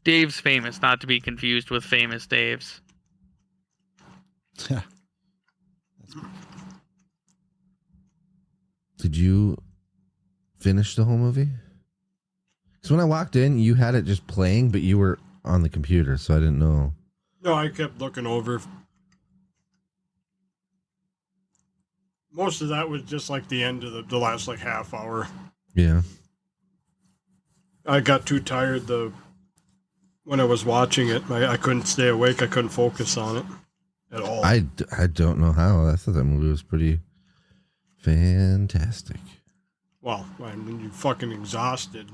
Dave's famous, not to be confused with famous Dave's. Yeah. Did you finish the whole movie? Because when I walked in, you had it just playing, but you were on the computer, so I didn't know. No, I kept looking over. Most of that was just like the end of the last like half hour. Yeah. I got too tired when I was watching it. I couldn't stay awake. I couldn't focus on it at all. I don't know how. I thought that movie was pretty fantastic. Well, I mean, you're fucking exhausted.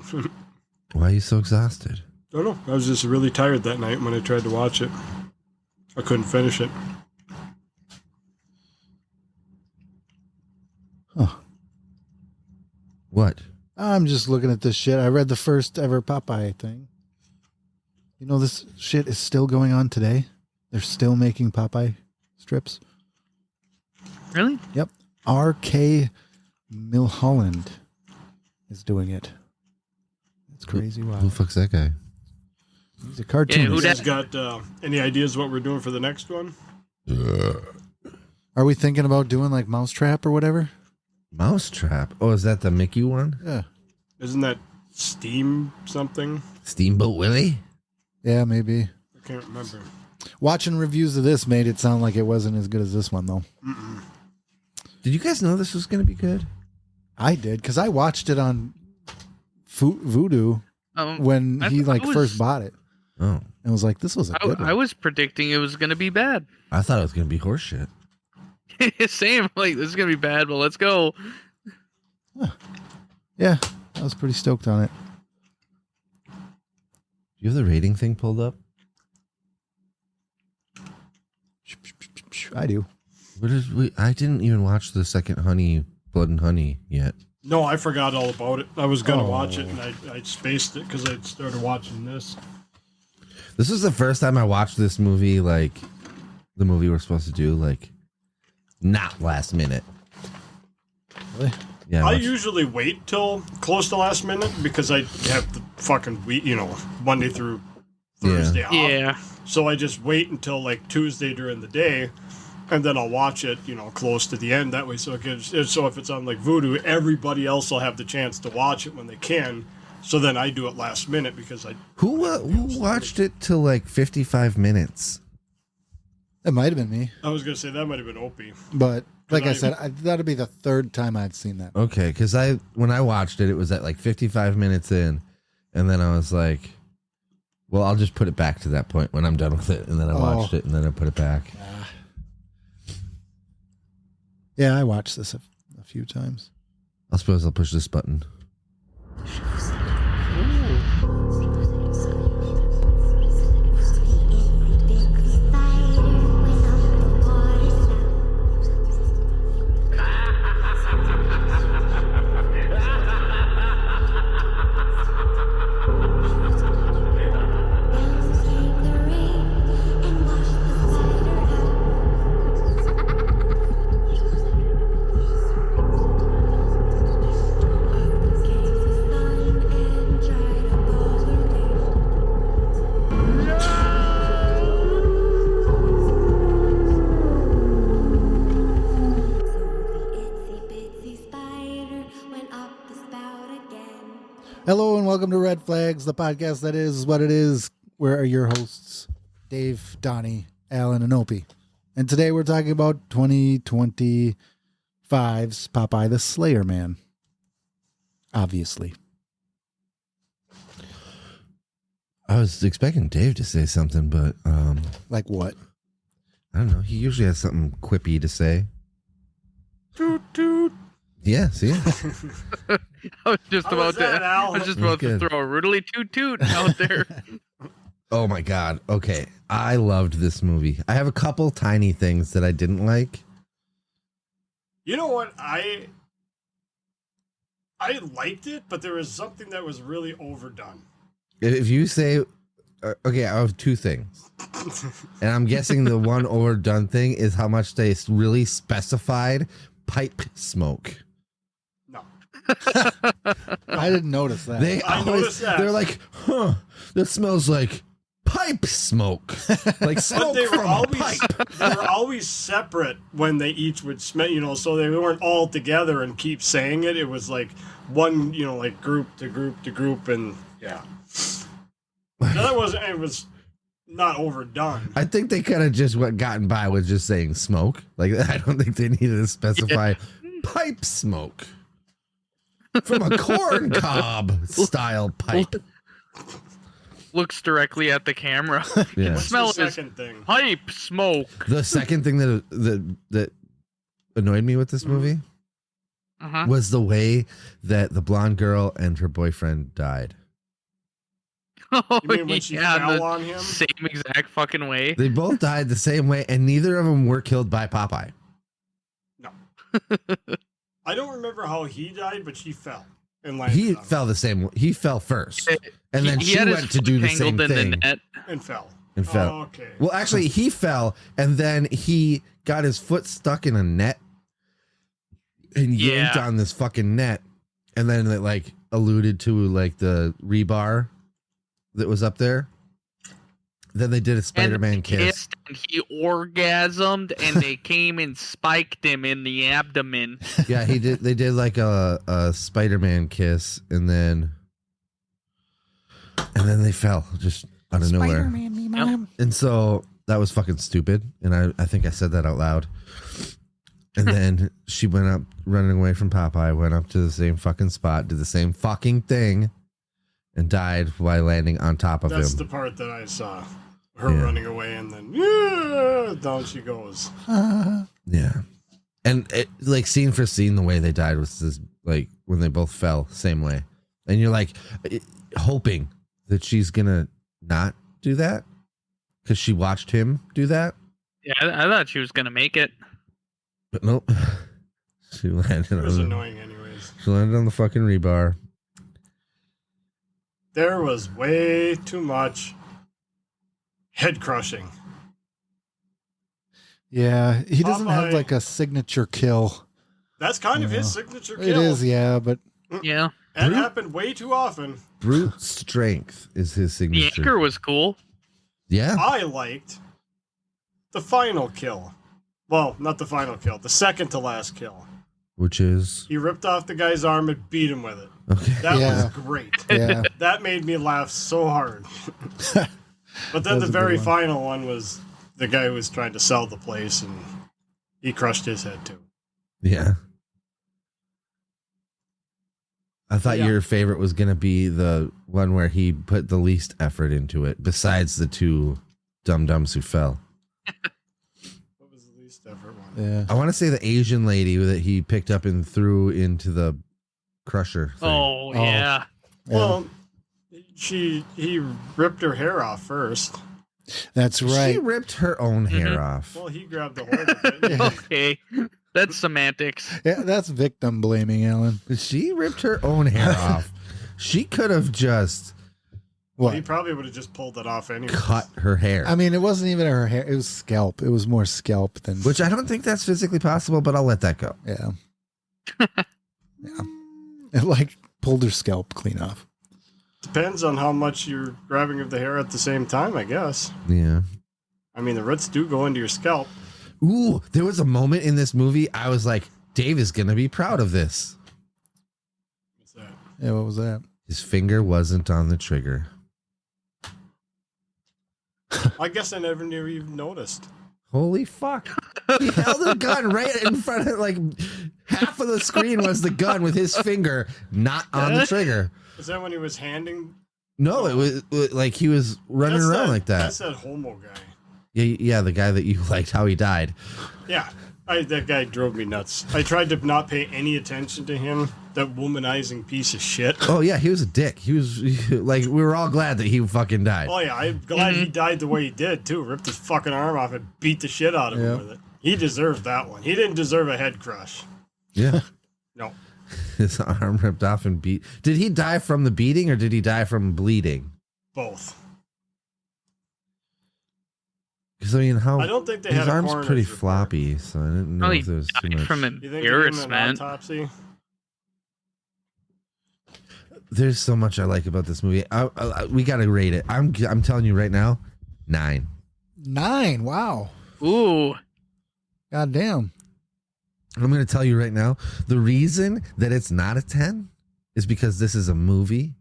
Why are you so exhausted? Don't know. I was just really tired that night when I tried to watch it. I couldn't finish it. Huh. What? I'm just looking at this shit. I read the first ever Popeye thing. You know, this shit is still going on today. They're still making Popeye strips. Really? Yep. R.K. Milholland is doing it. It's crazy. Wow. Who the fuck's that guy? He's a cartoonist. You guys got any ideas what we're doing for the next one? Are we thinking about doing like Mousetrap or whatever? Mousetrap? Oh, is that the Mickey one? Yeah. Isn't that Steam something? Steamboat Willie? Yeah, maybe. I can't remember. Watching reviews of this made it sound like it wasn't as good as this one, though. Mm-mm. Did you guys know this was going to be good? I did, because I watched it on Voodoo when he first bought it. Oh. And was like, this was a good one. I was predicting it was going to be bad. I thought it was going to be horseshit. Same, like, this is going to be bad, but let's go. Huh. Yeah, I was pretty stoked on it. Do you have the rating thing pulled up? I do. I didn't even watch the second Blood and Honey yet. No, I forgot all about it. I was going to watch it, and I spaced it because I started watching this. This was the first time I watched this movie, like, the movie we're supposed to do, like, not last minute. Really? Yeah. I usually wait till close to last minute because I have the fucking week, Monday through Thursday off. Yeah. So I just wait until like Tuesday during the day, and then I'll watch it, close to the end. That way, so if it's on like Voodoo, everybody else will have the chance to watch it when they can. So then I do it last minute because I. Who watched it till like 55 minutes? It might have been me. I was gonna say that might have been Opie. But like I said, that'd be the third time I've seen that. Okay, because when I watched it, it was at like 55 minutes in, and then I was like, well, I'll just put it back to that point when I'm done with it, and then I watched it, and then I put it back. Yeah, I watched this a few times. I suppose I'll push this button. Hello and welcome to Red Flags, the podcast that is what it is. Where are your hosts, Dave, Donnie, Alan, and Opie. And today we're talking about 2025's Popeye the Slayer Man. Obviously. I was expecting Dave to say something, but like what? I don't know. He usually has something quippy to say. Toot toot. Yeah, see? I was just How about was that, Al? to throw a really toot toot out there. Oh my God. Okay. I loved this movie. I have a couple tiny things that I didn't like. You know what? I liked it, but there was something that was really overdone. If you say, okay, I have two things. And I'm guessing the one overdone thing is how much they really specified pipe smoke. No. I didn't notice that. I noticed that. They're like, huh, that smells like pipe smoke. Like But smoke they were from a always pipe. they were always separate when they each would smell, so they weren't all together and keep saying it. It was like one, like group to group to group, and yeah. That wasn't. It was not overdone. I think they could have just gotten by with just saying smoke. Like, I don't think they needed to specify pipe smoke from a corn cob style pipe. Looks directly at the camera. Yeah. What's Smell the is second thing? pipe smoke. The second thing that annoyed me with this movie Uh-huh. was the way that the blonde girl and her boyfriend died. Oh, You mean when she in fell the on him? same exact fucking way. They both died the same way, and neither of them were killed by Popeye. No. I don't remember how he died, but she fell and landed He on him fell the same. He fell first, and then He she had his went to foot do the tangled same in thing the net. and fell. and fell. Oh, okay. Well, actually, he fell, and then he got his foot stuck in a net and yanked Yeah. on this fucking net, and then it like alluded to like the rebar that was up there. Then they did a Spider-Man And kiss. And he orgasmed, and they came and spiked him in the abdomen. Yeah, he did. They did like a Spider-Man kiss, and then they fell just out of nowhere. Spider-Man, me mom. And so that was fucking stupid. And I think I said that out loud. And then she went up running away from Popeye, went up to the same fucking spot, did the same fucking thing, and died while landing on top of That's him. the part that I saw. Her Yeah. running away, and then yeah, down she goes. Yeah. And it, like scene for scene, the way they died was just like when they both fell, same way. And you're like hoping that she's gonna not do that because she watched him do that. Yeah, I thought she was gonna make it. But nope. She landed It was on annoying, anyways. she landed on the fucking rebar. There was way too much head crushing. Yeah, he doesn't have Popeye. like a signature kill. That's kind of his Yeah. signature It kill. is, yeah, but Yeah, That happened way too often. Brute strength is his the signature. anchor was cool. Yeah. I liked the final kill. Well, not the final kill. The second to last kill. Which is He ripped off the guy's arm and beat him with it. okay. That Yeah. was great. yeah. That made me laugh so hard. But then That was the a good very one. final one was the guy who was trying to sell the place, and he crushed his head too. Yeah. I thought Yeah. your favorite was gonna be the one where he put the least effort into it, besides the two dum-dums who fell. What was the least effort one? Yeah. I want to say the Asian lady that he picked up and threw into the crusher thing. Oh, Oh. yeah. Well, he ripped her hair off first. That's right. She ripped her own hair off. Well, he grabbed a hold of it. Yeah. Okay, that's semantics. Yeah, that's victim blaming, Alan. She ripped her own hair off. She could have just Well, he What? probably would have just pulled it off anyway. cut her hair. I mean, it wasn't even her hair. It was scalp. It was more scalp than. Which I don't think that's physically possible, but I'll let that go. Yeah. Yeah. It like pulled her scalp clean off. Depends on how much you're grabbing of the hair at the same time, I guess. Yeah. I mean, the roots do go into your scalp. Ooh, there was a moment in this movie I was like, Dave is going to be proud of this. What's that? Yeah, what was that? His finger wasn't on the trigger. I guess I never even noticed. Holy fuck. He held a gun right in front of, like, half of the screen was the gun with his finger not on the trigger. Is that when he was handing? No, it was like he was running That's around like that. That's that homo guy. Yeah, the guy that you liked how he died. Yeah, that guy drove me nuts. I tried to not pay any attention to him. That womanizing piece of shit. Oh, yeah, he was a dick. He was, like, we were all glad that he fucking died. Oh yeah, I'm glad he died the way he did too. Ripped his fucking arm off and beat the shit out of Yeah. him with it. He deserved that one. He didn't deserve a head crush. Yeah. No. His arm ripped off and beat. Did he die from the beating or did he die from bleeding? Both. Because, I mean, how... I don't think they his had a arm's coroner's pretty report. floppy, so I didn't know Probably if there was too died much. from You think they gave him an embarrassment. autopsy? There's so much I like about this movie. We gotta rate it. I'm telling you right now, 9. 9. Wow. Ooh. God damn. I'm gonna tell you right now, the reason that it's not a 10 is because this is a movie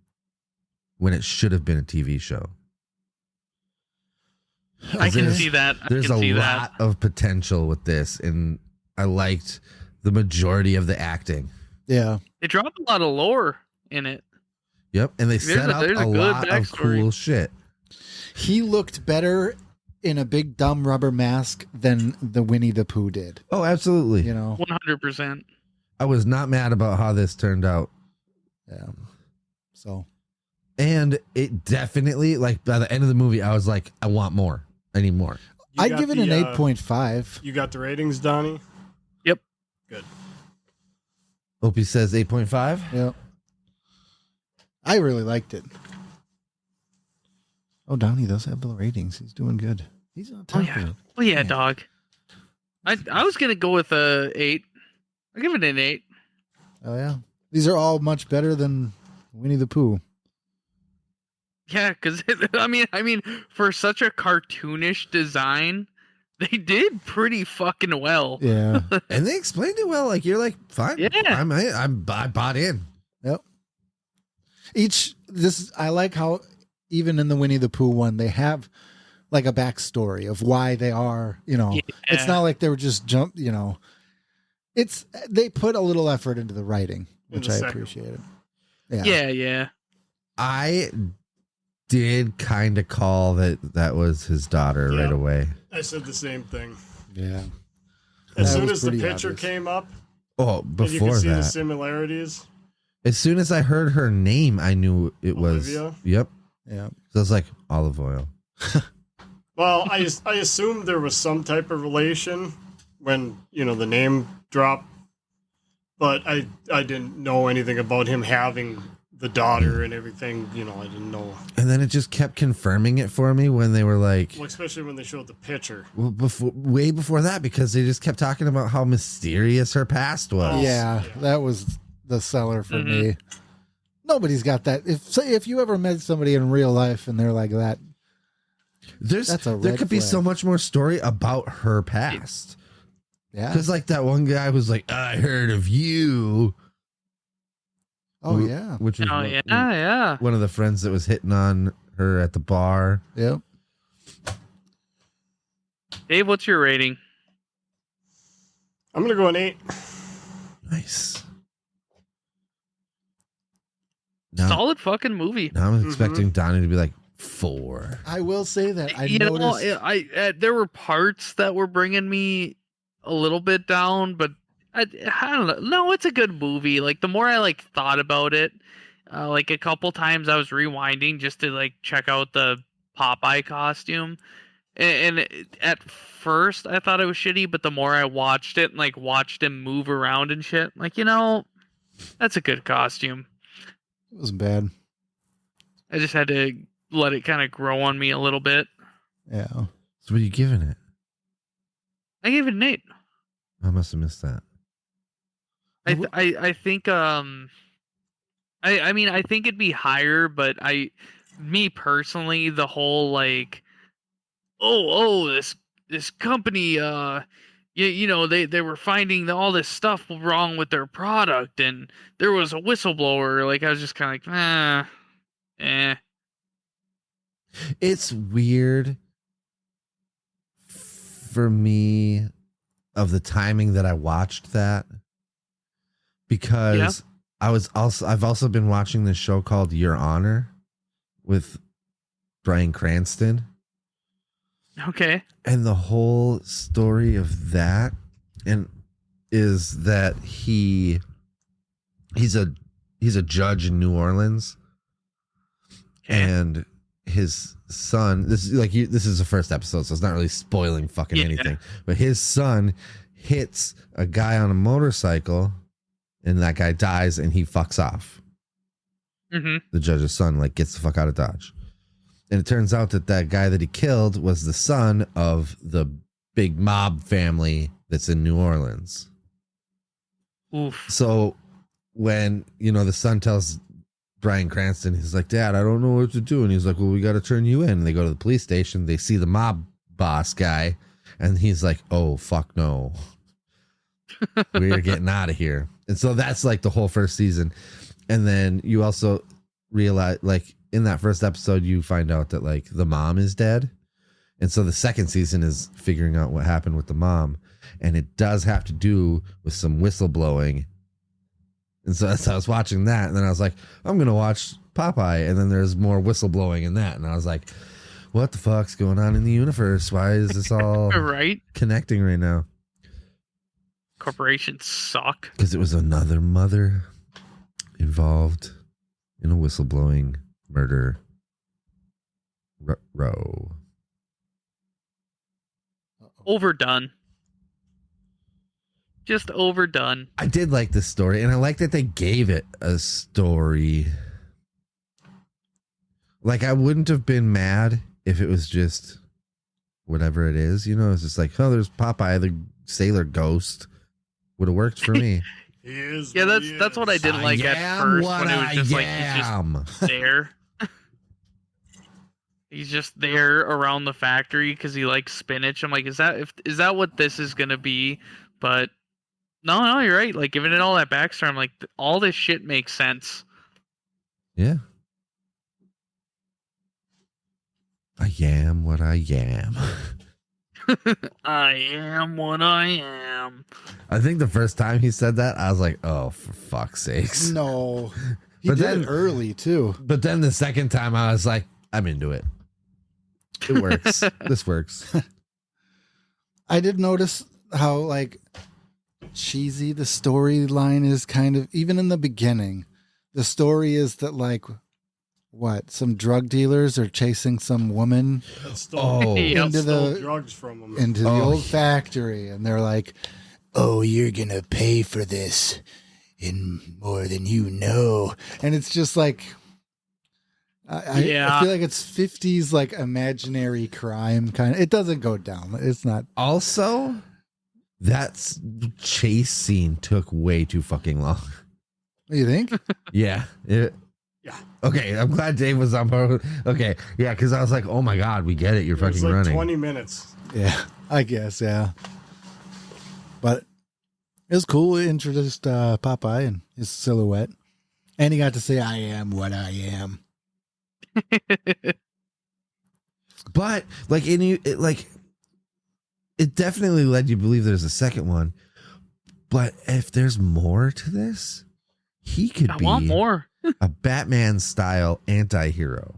when it should have been a TV show. I can There's- see that. I There's can a see lot of potential with this, and I liked the majority of the acting. Yeah. They dropped a lot of lore in it. Yep, and they set up there's a a good lot of backstory. cool shit. He looked better in a big dumb rubber mask than the Winnie the Pooh did. Oh, absolutely. You know? 100%. I was not mad about how this turned out. Yeah. So And it definitely, like, by the end of the movie, I was like, I want more. I need more. You I'd got give it the, an 8.5. You got the ratings, Donnie? Yep. Good. Opie says 8.5. Yeah. I really liked it. Oh, Donnie does have the ratings. He's doing good. He's on top Oh, yeah. of it. Oh, yeah, Yeah. dog. I was going to go with a 8. I'll give it an 8. Oh, yeah. These are all much better than Winnie the Pooh. Yeah, because, I mean, for such a cartoonish design, they did pretty fucking well. Yeah. And they explained it well. Like, you're like, fine. Yeah. I bought in. Yep. I like how even in the Winnie the Pooh one, they have like a backstory of why they are, Yeah. It's not like they were just they put a little effort into the writing, In which the I second appreciated. Yeah. I did kind of call that was his daughter Yeah. right away. I said the same thing. Yeah. As That soon was as the pretty picture obvious. came up, Oh, and you before could see the that. similarities. As soon as I heard her name, I knew it Olivia? was. Yep. Yeah. So I was like, olive oil. Well, I assumed there was some type of relation when, the name dropped, but I didn't know anything about him having the daughter and everything. I didn't know. And then it just kept confirming it for me when they were like, Well, especially when they showed the picture. well, way before that, because they just kept talking about how mysterious her past was. Yeah. That was the seller for me. Nobody's got that. If you ever met somebody in real life and they're like that, That's a there red could be flag. so much more story about her past. yeah. Because like that one guy was like, I heard of you. Oh, yeah. Which was Oh, yeah. one of the friends that was hitting on her at the bar. Yep. Dave, what's your rating? I'm gonna go an 8. Nice. Now, Solid fucking movie. now I'm expecting Donnie to be like 4. I will say that I You know, noticed. there were parts that were bringing me a little bit down, but I don't know. No, it's a good movie. Like the more I thought about it, like a couple times I was rewinding just to check out the Popeye costume, and at first I thought it was shitty, but the more I watched it and watched him move around and shit, that's a good costume. It wasn't bad. I just had to let it kind of grow on me a little bit. Yeah. So what are you giving it? I gave it an 8. I must have missed that. I think I mean I think it'd be higher, but me personally, the whole this company they were finding all this stuff wrong with their product and there was a whistleblower, I was just kind of It's weird for me of the timing that I watched that because I've also been watching this show called Your Honor with Bryan Cranston. Okay. And the whole story of that is that he's a judge in New Orleans. Okay. And his son, this is the first episode, so it's not really spoiling fucking anything. But his son hits a guy on a motorcycle, and that guy dies, and he fucks off. Mm-hmm. The judge's son gets the fuck out of Dodge, and it turns out that guy that he killed was the son of the big mob family that's in New Orleans. Oof. So when the son tells Bryan Cranston. He's like, Dad, I don't know what to do. And he's like, well, we got to turn you in. And they go to the police station. They see the mob boss guy. And he's like, oh, fuck no. We're getting out of here. And so that's like the whole first season. And then you also realize, like, in that first episode, you find out that, like, the mom is dead. And so the second season is figuring out what happened with the mom. And it does have to do with some whistleblowing. And so I was watching that, and then I was like, I'm going to watch Popeye. And then there's more whistleblowing in that. And I was like, what the fuck's going on in the universe? Why is this all Right? connecting right now? Corporations suck. Because it was another mother involved in a whistleblowing murder row. Overdone. Just overdone. I did like this story, and I like that they gave it a story. Like, I wouldn't have been mad if it was just whatever it is. You know, it's just like, oh, there's Popeye the Sailor Ghost. Would have worked for me. Yeah, that's what I didn't like at first when it was just like he's just there. He's just there around the factory because he likes spinach. I'm like, is that what this is gonna be? But no, you're right. Like, giving it all that backstory, I'm like, all this shit makes sense. Yeah. I am what I am. I am what I am. I think the first time he said that, I was like, oh, for fuck's sakes. No. He But did then- it early, too. But then the second time, I was like, I'm into it. It works. This works. I did notice how, like, cheesy the storyline is kind of, even in the beginning. The story is that, like, what, some drug dealers are chasing some woman Oh. Yep. into Stole the drugs from them. into the Oh, old yeah. factory, and they're like, oh, you're gonna pay for this in more than you know. And it's just like, I Yeah. feel like it's 50s like imaginary crime kind of. It doesn't go down. It's not. Also, that chase scene took way too fucking long. What do you think? Yeah. Yeah. Okay, I'm glad Dave was on board. Okay, yeah, because I was like, oh my God, we get it. You're It was fucking like running. 20 minutes. Yeah, I guess. Yeah, but it was cool. It introduced Popeye and his silhouette, and he got to say, "I am what I am." But, like, it definitely led you to believe there's a second one. But if there's more to this, he could I be want more. a Batman style anti-hero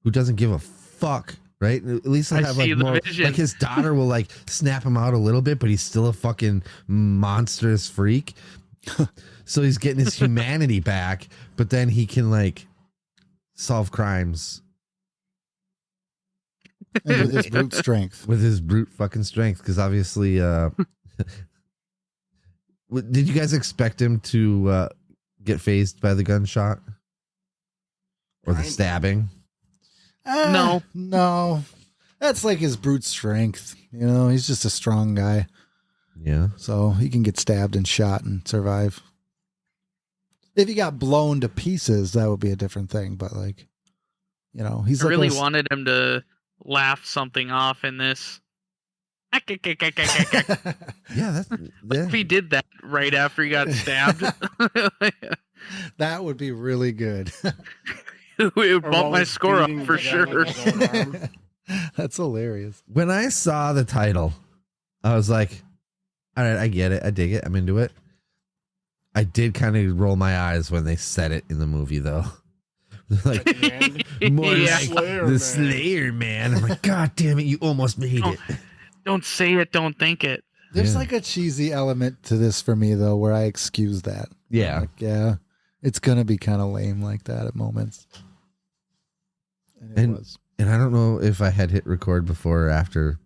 who doesn't give a fuck, right? At least he'll I have see like the more, vision. like his daughter will like snap him out a little bit, but he's still a fucking monstrous freak. So he's getting his humanity back, but then he can like solve crimes And with his brute strength. with his brute fucking strength. Because obviously, did you guys expect him to get phased by the gunshot or the Kinda. stabbing? No, that's like his brute strength. You know, he's just a strong guy, Yeah. so he can get stabbed and shot and survive. If he got blown to pieces, that would be a different thing. But like, you know, he's I like really a- wanted him to laugh something off in this. Yeah, that's yeah. If he did that right after he got stabbed, that would be really good. it would Or bump while my he's score up beating for the guy sure. with his own arm. That's hilarious. When I saw the title, I was like, all right, I get it. I dig it. I'm into it. I did kind of roll my eyes when they said it in the movie, though. Like, At the end, more Yeah. like Slayer the Man. Slayer Man. I'm like, God damn it, you almost made Oh. it. Don't say it, don't think it. There's Yeah. like a cheesy element to this for me though, where I excuse that. Yeah. Like, yeah, it's gonna be kind of lame like that at moments. And it And- was. And I don't know if I had hit record before or after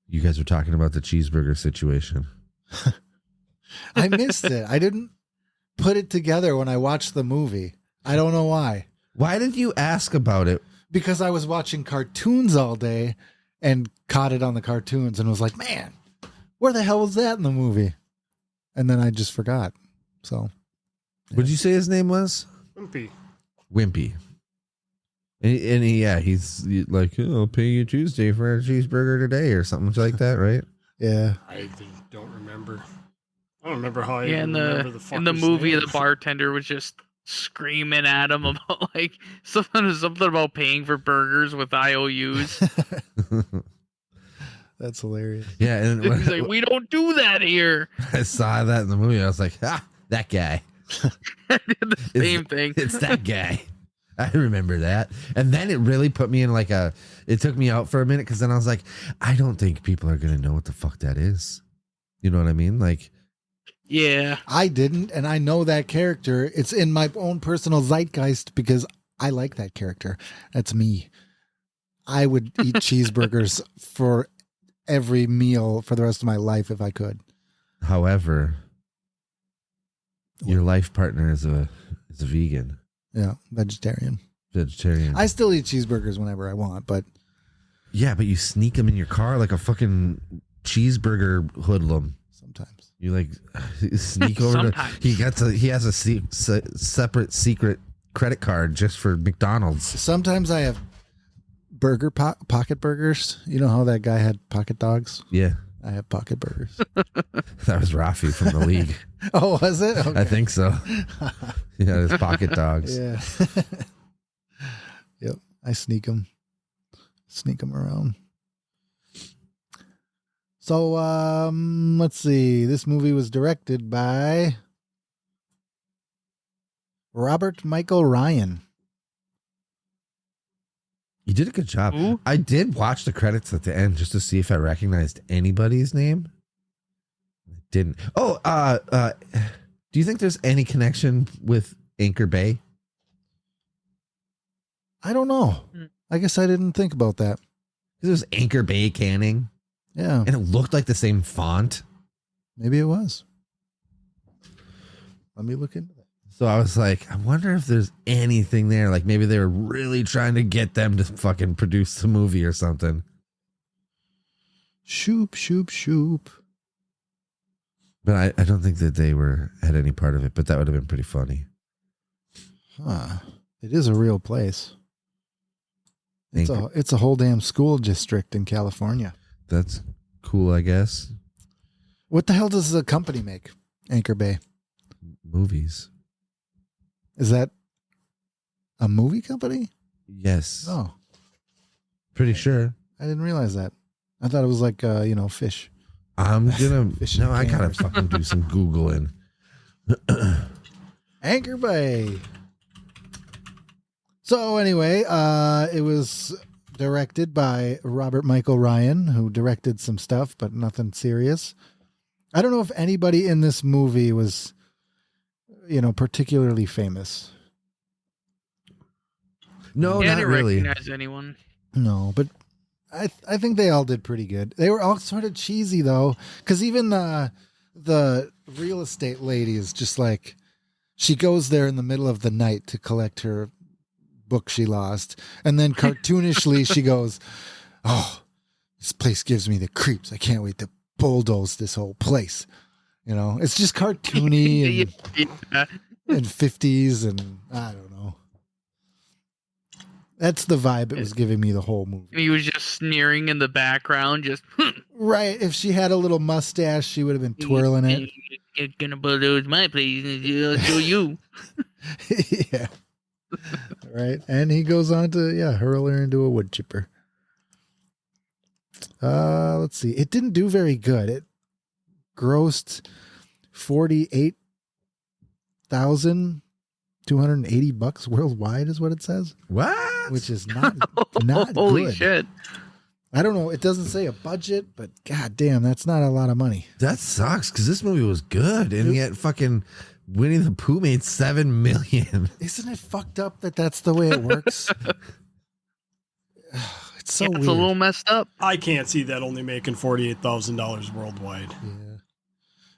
you guys were talking about the cheeseburger situation. I missed it. I didn't put it together when I watched the movie. I don't know why. Why did you ask about it? Because I was watching cartoons all day and caught it on the cartoons and was like, man, where the hell was that in the movie? And then I just forgot. So What did you say his name was? Wimpy. He's like, oh, I'll pay you Tuesday for a cheeseburger today or something like that, right? Yeah. I don't remember. I don't remember how I Yeah, even remember the in the fucker's movie, name. the bartender was just screaming at him about like something about paying for burgers with IOUs. That's hilarious. Yeah, and He's like, "We don't do that here." I saw that in the movie, I was like, that guy. I did the same thing. It's that guy. I remember that. And then it really put me in like it took me out for a minute because then I was like, I don't think people are going to know what the fuck that is. You know what I mean? Like, Yeah. I didn't, and I know that character. It's in my own personal zeitgeist because I like that character. That's me. I would eat cheeseburgers for every meal for the rest of my life if I could. however, your life partner is a vegan, Yeah, vegetarian. vegetarian. I still eat cheeseburgers whenever I want, but Yeah, but you sneak them in your car like a fucking cheeseburger hoodlum. sometimes. You like sneak over to. He has a separate secret credit card just for McDonald's. Sometimes I have pocket burgers. You know how that guy had pocket dogs? Yeah, I have pocket burgers. that was Rafi from the league. Oh, was it? Okay. I think so. Yeah, his pocket dogs. Yeah. Yep. I sneak them around. So, let's see. This movie was directed by Robert Michael Ryan. You did a good job. Ooh. I did watch the credits at the end just to see if I recognized anybody's name. I didn't. Oh, do you think there's any connection with Anchor Bay? I don't know. I guess I didn't think about that. Because it was Anchor Bay Canning, Yeah, and it looked like the same font. maybe it was. Let me look into that. So I was like, I wonder if there's anything there. Like maybe they were really trying to get them to fucking produce the movie or something. Shoop, shoop, shoop. But I don't think that they had any part of it. But that would have been pretty funny. Huh. It is a real place. Anchor- It's a whole damn school district in California. That's cool, I guess. What the hell does the company make? Anchor Bay. Movies. Is that a movie company? Yes. Oh, Pretty sure. I didn't realize that. I thought it was like, fish. I'm gonna. Fish in No, a I can gotta or something. fucking do some Googling. Anchor Bay. So anyway, it was directed by Robert Michael Ryan, who directed some stuff, but nothing serious. I don't know if anybody in this movie was, particularly famous. No, Yeah, I not didn't really. recognize anyone. No, but I think they all did pretty good. They were all sort of cheesy though, because even the real estate lady is just like, she goes there in the middle of the night to collect her book she lost, and then cartoonishly she goes, "Oh, this place gives me the creeps. I can't wait to bulldoze this whole place." It's just cartoony Yeah. and 50s, and I don't know. That's the vibe it was giving me the whole movie. He was just sneering in the background, just Right. If she had a little mustache, she would have been twirling it. You're gonna bulldoze my place, and I'll show you. Yeah. Right. And he goes on to, hurl her into a wood chipper. Let's see. It didn't do very good. It grossed $48,280 worldwide is what it says, What? which is not Holy good. shit! I don't know. It doesn't say a budget, but god damn, that's not a lot of money. That sucks because this movie was good, and yet fucking Winnie the Pooh made $7 million. Isn't it fucked up that that's the way it works? It's so It's weird. a little messed up. I can't see that only making $48,000 worldwide. Yeah.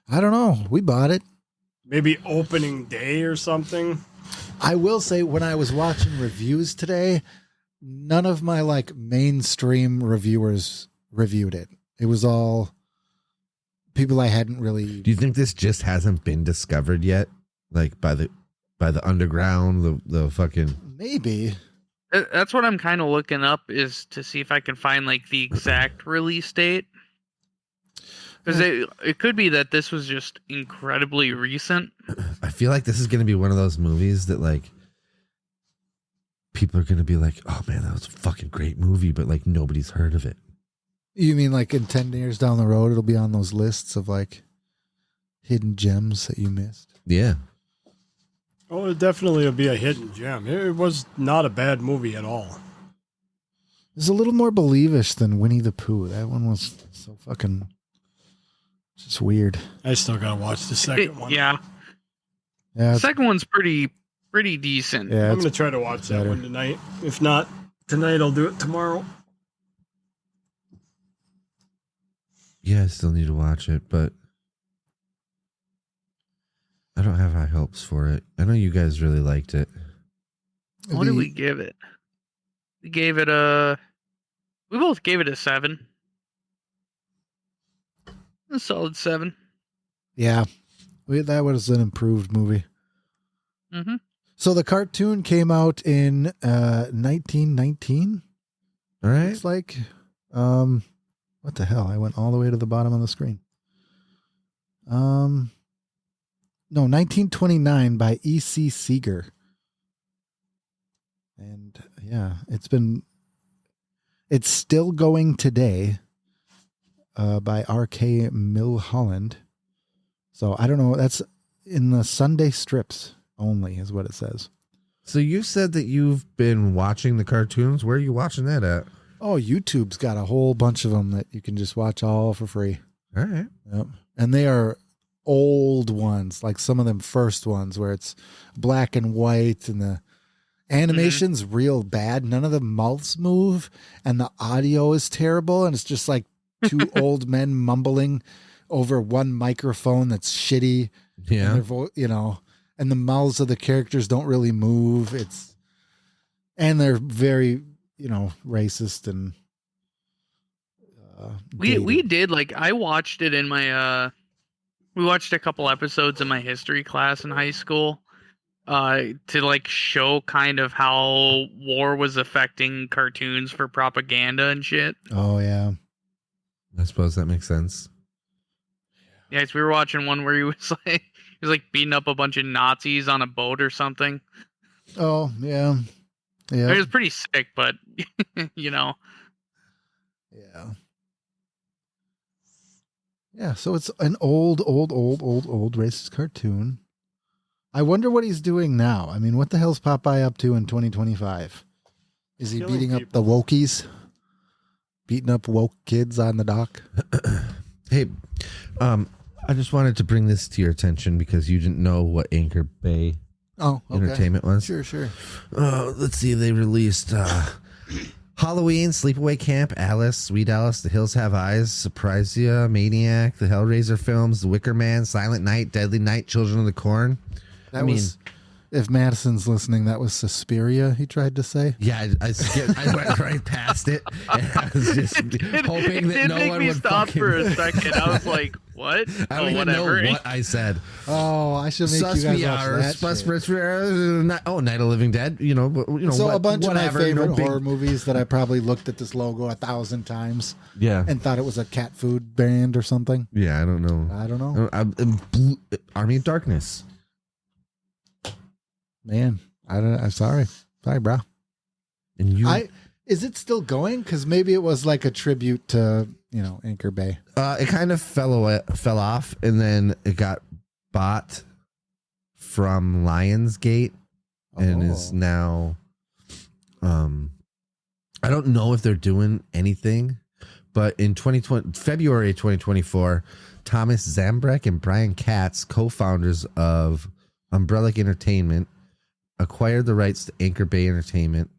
I don't know. We bought it. Maybe opening day or something. I will say, when I was watching reviews today, none of my mainstream reviewers reviewed it. It was all people I hadn't really. Do you think this just hasn't been discovered yet? Like by the by the underground, the fucking. Maybe. That's what I'm kind of looking up, is to see if I can find like the exact release date. Because it could be that this was just incredibly recent. I feel like this is going to be one of those movies that like people are going to be like, oh man, that was a fucking great movie, but like nobody's heard of it. You mean like in 10 years down the road, it'll be on those lists of like hidden gems that you missed? Yeah. Oh, it definitely will be a hidden gem. It was not a bad movie at all. It's a little more believish than Winnie the Pooh. That one was so fucking just weird. I still gotta watch the second one. Yeah. Yeah. The second one's pretty decent. Yeah. I'm gonna try to watch that better. one tonight. If not tonight, I'll do it tomorrow. Yeah, I still need to watch it, but I don't have high hopes for it. I know you guys really liked it. What did we give it? We gave it we both gave it a 7. A solid 7. Yeah. That was an improved movie. Mm-hmm. So the cartoon came out in 1919. All right. It's like, what the hell? I went all the way to the bottom of the screen. No, 1929 by E.C. Seeger. And yeah, it's still going today by R.K. Milholland. So I don't know. That's in the Sunday strips only is what it says. So you said that you've been watching the cartoons. Where are you watching that at? Oh, YouTube's got a whole bunch of them that you can just watch all for free. All right. Yep. And they are old ones, like some of them first ones where it's black and white and the animation's real bad. None of the mouths move and the audio is terrible. And it's just like two old men mumbling over one microphone that's shitty. Yeah. And and the mouths of the characters don't really move. And they're very, racist and We did, like, I watched it in my we watched a couple episodes in my history class in high school to like show kind of how war was affecting cartoons for propaganda and shit. Oh yeah. I suppose that makes sense. Yeah, we were watching one where he was like beating up a bunch of Nazis on a boat or something. Oh yeah. Yeah. It was pretty sick, but Yeah. Yeah, so it's an old racist cartoon. I wonder what he's doing now. I mean, what the hell's Popeye up to in 2025? Is he Killing beating up the people. wokies? Beating up woke kids on the dock? Hey, I just wanted to bring this to your attention because you didn't know what Anchor Bay Oh, okay. Entertainment was. Sure. Let's see. They released Halloween, Sleepaway Camp, Alice, Sweet Alice, The Hills Have Eyes, Surprisea, Maniac, The Hellraiser films, The Wicker Man, Silent Night, Deadly Night, Children of the Corn. That was, if Madison's listening, that was Suspiria, he tried to say. Yeah, I went right past it, and I was just hoping that no one would stop fucking... for a second. I was like, "What?" I don't even know what I said. Oh, I should make you guys watch that shit. Night of Living Dead. So a bunch whatever, of my favorite no big- horror movies that I probably looked at this logo 1,000 times Yeah, and thought it was a cat food brand or something. yeah. I don't know. I don't know. Army of Darkness. Man, I'm sorry, bro. And you, Is it still going? Because maybe it was like a tribute to Anchor Bay. it kind of fell off, and then it got bought from Lionsgate, and is now. I don't know if they're doing anything, but in February 2024, Thomas Zambreck and Brian Katz, co-founders of Umbrella Entertainment, acquired the rights to Anchor Bay Entertainment,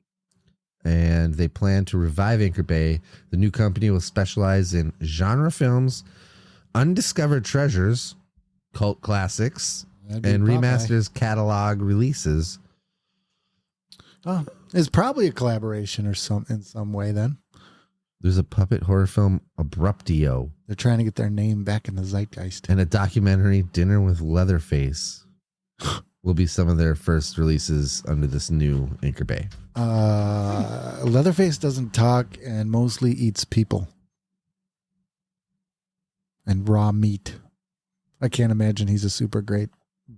and they plan to revive Anchor Bay. The new company will specialize in genre films, undiscovered treasures, cult classics, That'd be and Popeye. remasters catalog releases. Oh, it's probably a collaboration or in some way. Then There's a puppet horror film, Abruptio, they're trying to get their name back in the zeitgeist. and a documentary, Dinner with Leatherface. will be some of their first releases under this new Anchor Bay. Leatherface doesn't talk and mostly eats people and raw meat. I can't imagine he's a super great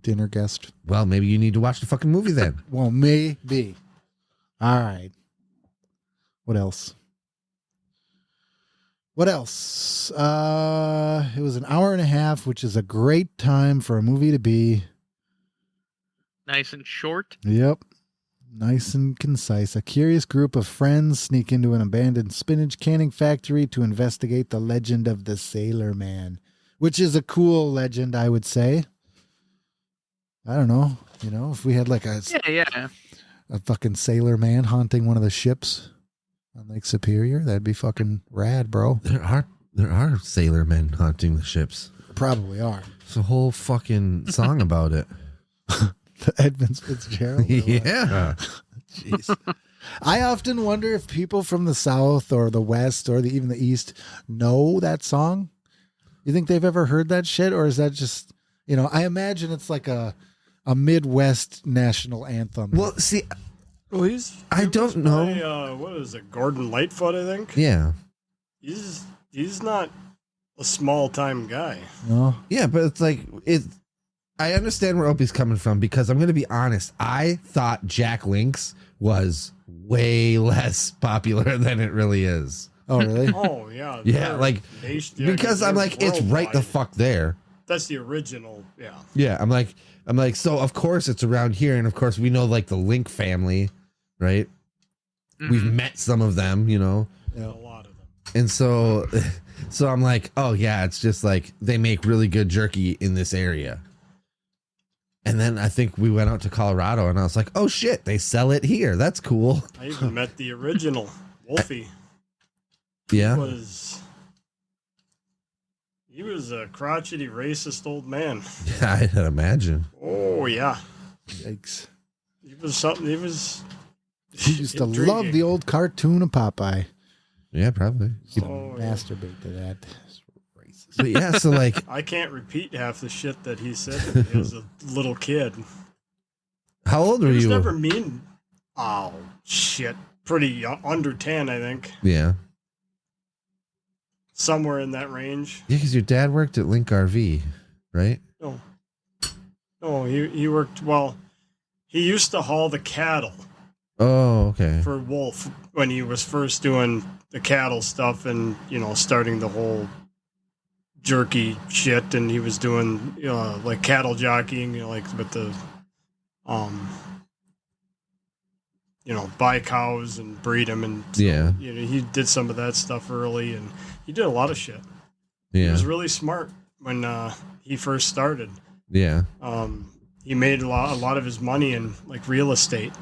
dinner guest. Well, maybe you need to watch the fucking movie then. Well, maybe. All right. What else? What else? It was an hour and a half, which is a great time for a movie to be. Nice and short. Yep. Nice and concise. A curious group of friends sneak into an abandoned spinach canning factory to investigate the legend of the Sailor Man, which is a cool legend, I would say. I don't know. You know, if we had like a fucking Sailor Man haunting one of the ships on Lake Superior, that'd be fucking rad, bro. There are sailor men haunting the ships. Probably are. It's a whole fucking song about it. Edmund Fitzgerald. Yeah. Jeez. I often wonder if people from the South or the West or even the East know that song. You think they've ever heard that shit? Or is that just, you know, I imagine it's like a Midwest national anthem. Well, see, Well, I don't know. What is it? Gordon Lightfoot, I think. Yeah. He's not a small time guy. No? Yeah, but it's like I understand where Opie's coming from because I'm going to be honest. I thought Jack Link's was way less popular than it really is. Oh, really? Oh yeah. Yeah, like because I'm like it's right the fuck there. That's the original. Yeah. Yeah, I'm like so of course it's around here, and of course we know like the Link family, right? Mm-hmm. We've met some of them, you know. A lot of them. And so I'm like, oh yeah, it's just like they make really good jerky in this area. And then I think we went out to Colorado and I was like, oh shit, they sell it here. That's cool. I even met the original Wolfie. Yeah. He was a crotchety, racist old man. Yeah, I can imagine. Oh yeah. Yikes. He was something. He was. He used to intriguing. love the old cartoon of Popeye. Yeah, probably. He'd Oh, yeah. masturbate to that. It's racist. But yeah, so like I can't repeat half the shit that he said to me as a little kid. how old were He was you? never mean. Oh shit! Pretty young, under 10, I think. Yeah. Somewhere in that range. Yeah, because your dad worked at Link RV, right? No, he worked. Well, he used to haul the cattle Oh, okay. for Wolf when he was first doing the cattle stuff and starting the whole jerky shit, and he was doing like cattle jockeying, like with the buy cows and breed them, and so, Yeah. he did some of that stuff early, and he did a lot of shit. He Yeah. was really smart when he first started. Yeah. He made a lot of his money in like real estate.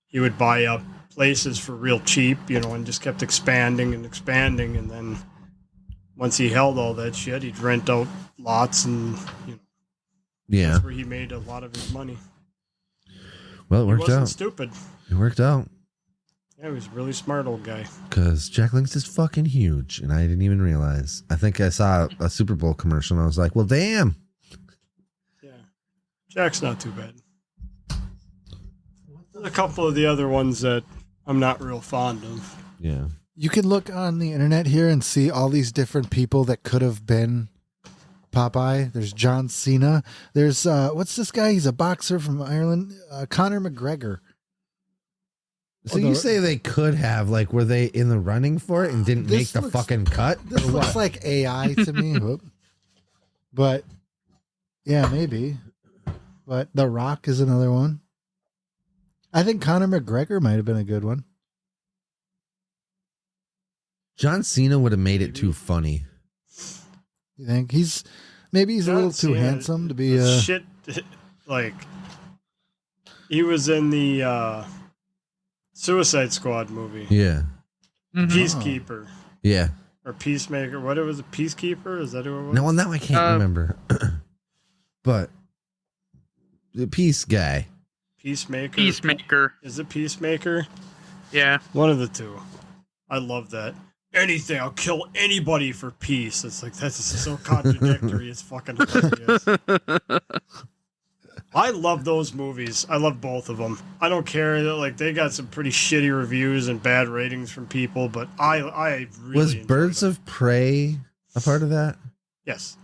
He would buy up places for real cheap, and just kept expanding and expanding. And then once he held all that shit, he'd rent out lots, and Yeah. that's where he made a lot of his money. Well, it He worked wasn't out. stupid. It worked out Yeah, he was a really smart old guy. because Jack Link's is fucking huge, and I didn't even realize. I think I saw a Super Bowl commercial, and I was like, well, damn. Yeah, Jack's not too bad. There's a couple of the other ones that I'm not real fond of. Yeah. You can look on the internet here and see all these different people that could have been Popeye. There's John Cena. There's what's this guy? He's a boxer from Ireland. Conor McGregor. So you say they could have, like, were they in the running for it and didn't make This the looks- fucking cut? This or looks what? like AI to me. Whoop. But yeah, maybe. But The Rock is another one. I think Conor McGregor might have been a good one. John Cena would have made it too funny. You think maybe he's a little too John Cena, handsome to be the shit. Like he was in the Suicide Squad movie, Yeah. Mhm. Peacekeeper Yeah. or Peacemaker. What was it? Peacekeeper? Is that who it was? No, well, now I can't remember. But the peace guy. Peacemaker. Peacemaker. Is it Peacemaker? Yeah. One of the two. I love that. Anything, I'll kill anybody for peace. It's like that's so contradictory. It's fucking hilarious. I love those movies. I love both of them. I don't care that like they got some pretty shitty reviews and bad ratings from people, but I really Was enjoyed Birds them. of Prey a part of that? Yes.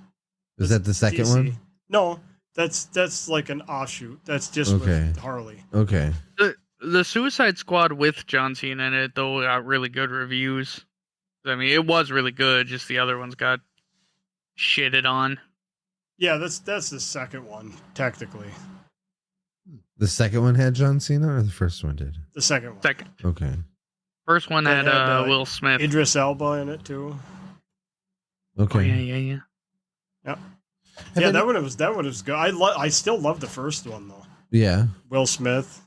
Was That's that the second DC. one? No, that's like an offshoot. That's just Okay. with Harley. Okay. The Suicide Squad with John Cena in it though got really good reviews. I mean, it was really good. Just the other ones got shitted on. Yeah, that's the second one technically. The second one had John Cena, or the first one did? The second one. Second, Okay. first one That had had, Will Smith. Idris Elba in it too. Okay. Oh yeah. Yeah, any- that one was good. I still love the first one though. Yeah. Will Smith.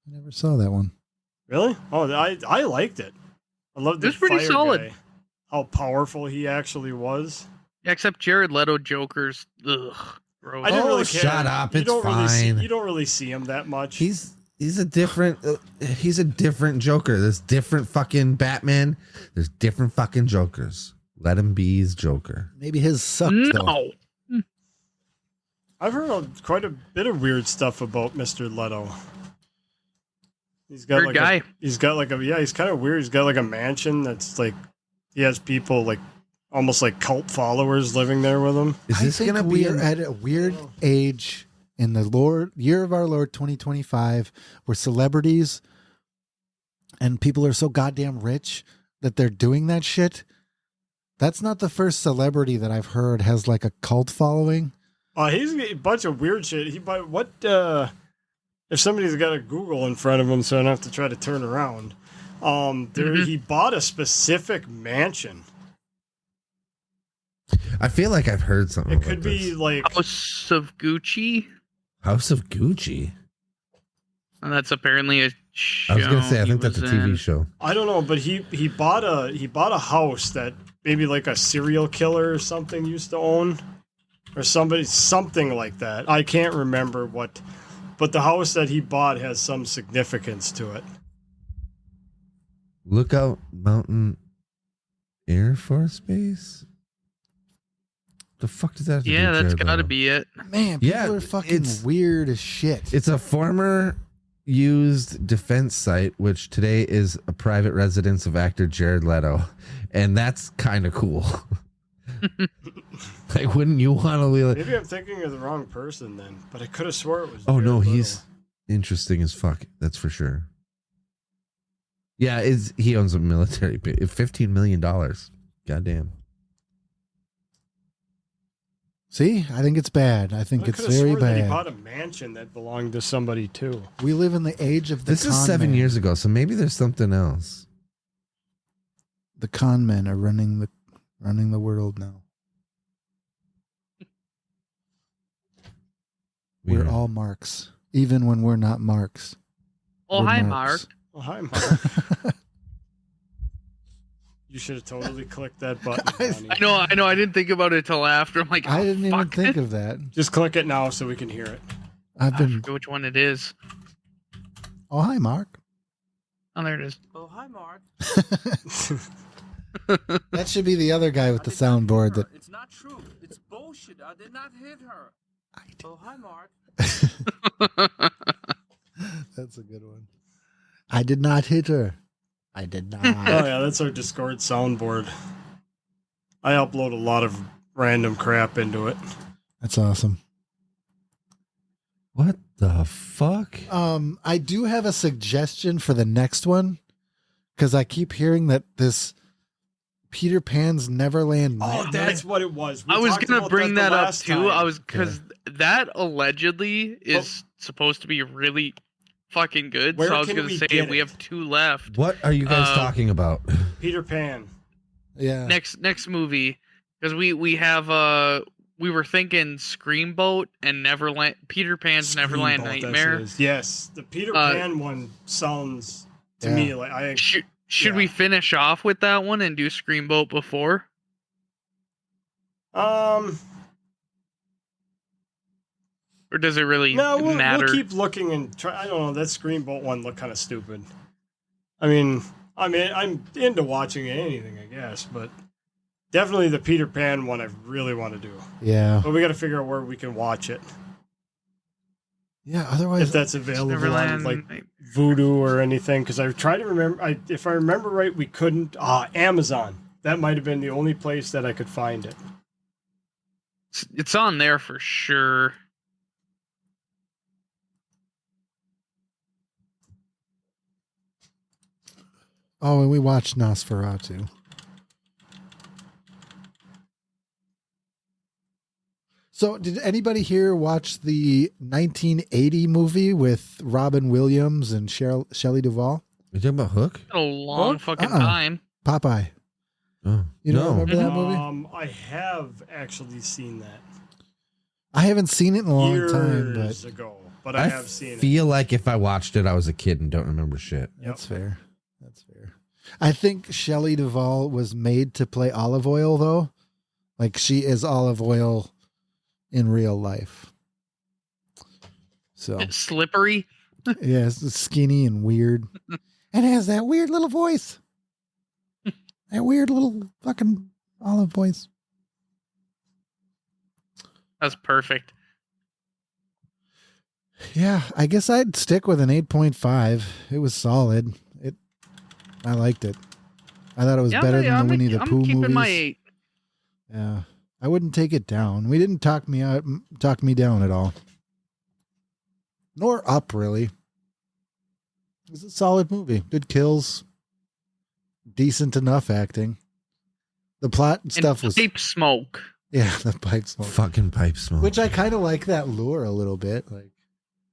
I never saw that one. Really? Oh, I liked it. I loved the It was pretty fire solid. guy. How powerful he actually was. Yeah, except Jared Leto Joker's. Ugh, gross. I didn't Oh, really care. shut up, You it's don't really fine. you don't really see him that much. He's a different Joker. There's different fucking Batman. There's different fucking Jokers. Let him be his Joker. Maybe his sucked though. No. I've heard quite a bit of weird stuff about Mr. Leto. He's got Weird guy. he's kind of weird. He's got like a mansion that's like he has people like almost like cult followers living there with him. Is this I think gonna be we're at a weird age in the year of our Lord 2025 where celebrities and people are so goddamn rich that they're doing that shit. That's not the first celebrity that I've heard has like a cult following. He's a bunch of weird shit. If somebody's got a Google in front of him, so I don't have to try to turn around. He bought a specific mansion. I feel like I've heard something. It about could be this. like House of Gucci. House of Gucci. And that's apparently a show. I was gonna say I he think that's a was TV in. show. I don't know, but he bought a house that maybe like a serial killer or something used to own, or something like that. I can't remember what, but the house that he bought has some significance to it. Lookout Mountain Air Force Base. The fuck does that have to do Yeah, with that's Jared got to Leto? be it. Man, people Yeah, are fucking it's- weird as shit. It's a former used defense site, which today is a private residence of actor Jared Leto, and that's kind of cool. Like, wouldn't you want to be like? Maybe I'm thinking of the wrong person then, but I could have swore it was. Oh no, Jared he's interesting as fuck. That's for sure. Yeah, he owns a military base. $15 million. Goddamn. See, I think it's bad. I think Leto. I it's could have very sworn that he bad. bought a mansion that belonged to somebody too. We live in the age of the This is con 7 man. years ago, so maybe there's something else. The con men are running the world now. We're Weird. all marks, even when we're not marks. Oh, We're hi, marks. Mark. Oh, hi, Mark. You should have totally clicked that button. Donnie. I know. I didn't think about it till after. I'm like, I oh, didn't even fuck. think of that. Just click it now so we can hear it. I've I been. forget which one it is. Oh, hi, Mark. Oh, there it is. Oh, hi, Mark. That should be the other guy with the soundboard. That It's not true. It's bullshit. I did not hit her. Oh, hi, Mark. that's a good one. I did not hit her. I did not. Oh yeah, that's our Discord soundboard. I upload a lot of random crap into it. That's awesome. What the fuck? I do have a suggestion for the next one because I keep hearing that this Peter Pan's Neverland. Oh, Nightmare- that's what it was. We I was talked gonna about bring the that up last too. time. I was because that allegedly is supposed to be really fucking good. Where So I was can gonna we say get we it? have 2 left. What are you guys Um, talking about? Peter Pan. Yeah. Next movie because we have we were thinking Screamboat and Neverland. Peter Pan's Neverland Screamboat, that's Nightmare. what it is. Yes, the Peter Pan one sounds to Yeah. me like I. Should we finish off with that one and do Screamboat before? Or does it really No, matter? we'll keep looking and try. I don't know. That Screamboat one looked kind of stupid. I mean, I'm into watching anything, I guess, but definitely the Peter Pan one I really want to do. Yeah. But we got to figure out where we can watch it. Yeah, otherwise if that's available on like Neverland. Voodoo or anything. Because I tried to remember. If I remember right, we couldn't. Amazon. That might have been the only place that I could find it. It's on there for sure. Oh, and we watched Nosferatu. So, did anybody here watch the 1980 movie with Robin Williams and Shelley Duvall? You talking about Hook? A long fucking Uh-uh. time. Popeye. Oh, You don't remember that movie? I have actually seen that I haven't seen it in a long years time, but ago, but I have seen it. feel like if I watched it, I was a kid and don't remember shit. that's fair. That's fair. I think Shelley Duvall was made to play Olive Oil, though. Like, she is Olive Oil in real life. So, Slippery. yeah, it's skinny and weird. And has that weird little voice. That weird little fucking Olive voice. That's perfect. Yeah, I guess I'd stick with an 8.5. It was solid. I liked it. I thought it was better than the Winnie the Pooh I'm keeping movies. my 8. Yeah, I wouldn't take it down. We didn't talk me down at all, nor up really. It was a solid movie. Good kills, decent enough acting. The plot and stuff was Pipe smoke. yeah, the pipe smoke, Fucking pipe smoke. which I kind of like that lure a little bit, like,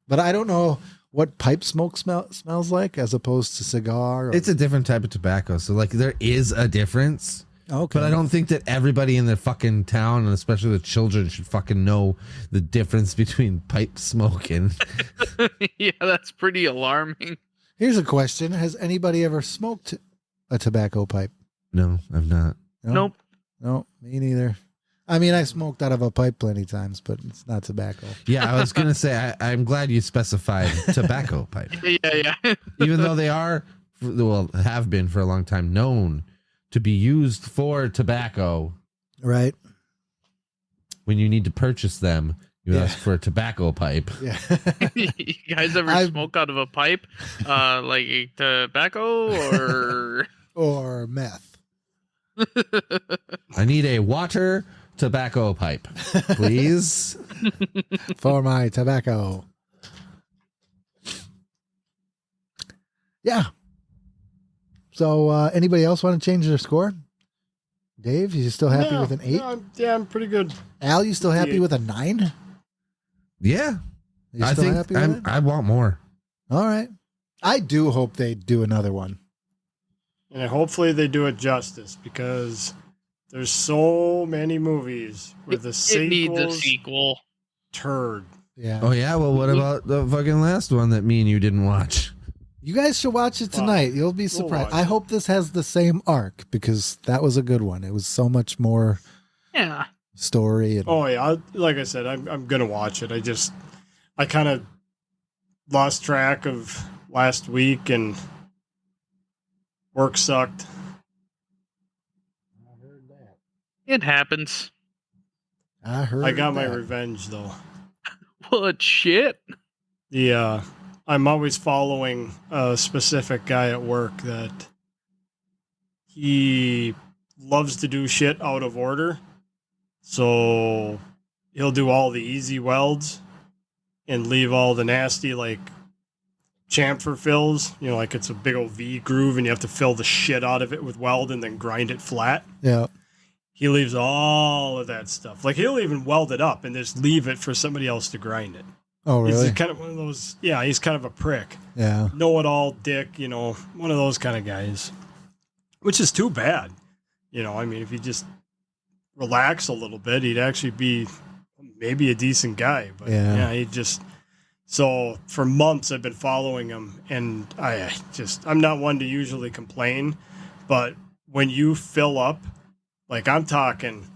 but I don't know what pipe smoke smells like as opposed to cigar. Or, It's a different type of tobacco, so like there is a difference. okay, But I don't think that everybody in the fucking town, and especially the children, should fucking know the difference between pipe smoke and. Yeah, that's pretty alarming. Here's a question: has anybody ever smoked a tobacco pipe? No, I've not. No? Nope. No, me neither. I mean, I smoked out of a pipe plenty times, but it's not tobacco. Yeah, I was gonna say I'm glad you specified tobacco pipe, Yeah. even though they are, well, have been for a long time known to be used for tobacco. Right? When you need to purchase them, you Yeah. ask for a tobacco pipe. Yeah. You guys ever I've- smoke out of a pipe? Like tobacco or Or meth. I need a water tobacco pipe, please. For my tobacco. Yeah. So, anybody else want to change their score? Dave, you still happy with an 8? I'm pretty good. Al, you still happy Yeah. with a 9? Yeah, You I still think happy with it? I want more. All right. I do hope they do another one. And hopefully they do it justice, because there's so many movies where the it needs a sequels sequel? turd. Yeah. Oh yeah, well, what about the fucking last one that me and you didn't watch? You guys should watch it tonight. You'll be surprised. watch I it. hope this has the same arc, because that was a good one. It was so much more Yeah. story. And, Oh yeah, like I said, I'm gonna watch it. I kind of lost track of last week, and work sucked. It happens. I heard I got my that. revenge though. What shit? I'm always following a specific guy at work that he loves to do shit out of order. So he'll do all the easy welds and leave all the nasty, like, chamfer fills. You know, like it's a big old V groove and you have to fill the shit out of it with weld and then grind it flat. Yeah. He leaves all of that stuff. Like, he'll even weld it up and just leave it for somebody else to grind it. Oh, really? He's kind of one of those, yeah, he's kind of a prick. Yeah. Know-it-all dick, you know, one of those kind of guys. Which is too bad. You know, I mean, if he just relax a little bit, he'd actually be maybe a decent guy. But Yeah. yeah, he just... So for months I've been following him, and I'm not one to usually complain, but when you fill up, like, I'm talking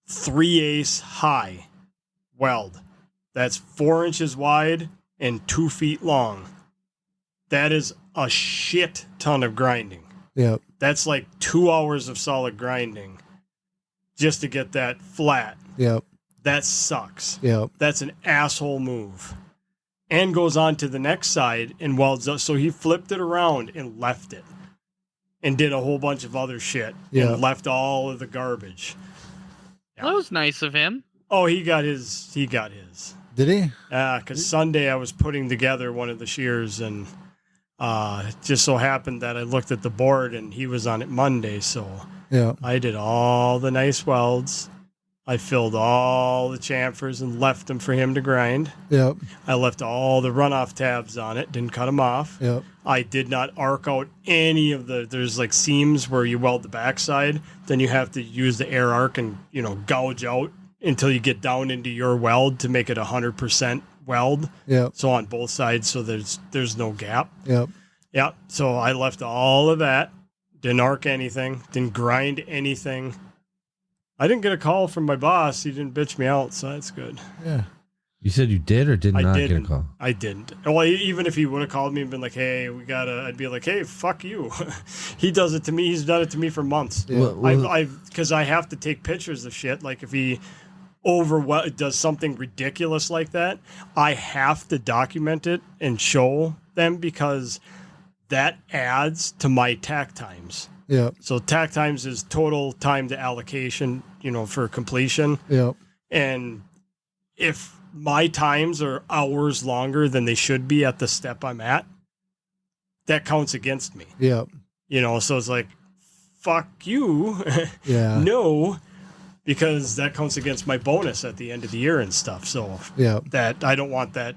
3/8 high weld, that's 4 inches wide and 2 feet long. That is a shit ton of grinding. Yep. That's like 2 hours of solid grinding just to get that flat. Yep. That sucks. Yep. That's an asshole move. and goes on to the next side and welds up. So he flipped it around and left it and did a whole bunch of other shit Yeah. and left all of the garbage. Yeah. That was nice of him. Oh, he got his. Did he? Because Sunday I was putting together one of the shears, and it just so happened that I looked at the board and he was on it Monday. So Yeah. I did all the nice welds. I filled all the chamfers and left them for him to grind. Yep. I left all the runoff tabs on it, didn't cut them off. Yep. I did not arc out any of there's like seams where you weld the backside. Then you have to use the air arc and, gouge out until you get down into your weld to make it 100% weld. Yep. So on both sides, so there's no gap. Yep. Yeah. So I left all of that, didn't arc anything, didn't grind anything. I didn't get a call from my boss. He didn't bitch me out, so that's good. Yeah. You said you did or did I not didn't. get a call? I didn't. Well, even if he would have called me and been like, "Hey, I'd be like, "Hey, fuck you." He does it to me. He's done it to me for months. Yeah. Because I have to take pictures of shit. Like if he does something ridiculous like that, I have to document it and show them because that adds to my tack times. Yep. So tack times is total time to allocation, for completion. Yep. And if my times are hours longer than they should be at the step I'm at, that counts against me. Yep. So it's like, fuck you. Yeah. No, because that counts against my bonus at the end of the year and stuff. So Yeah. that I don't want that,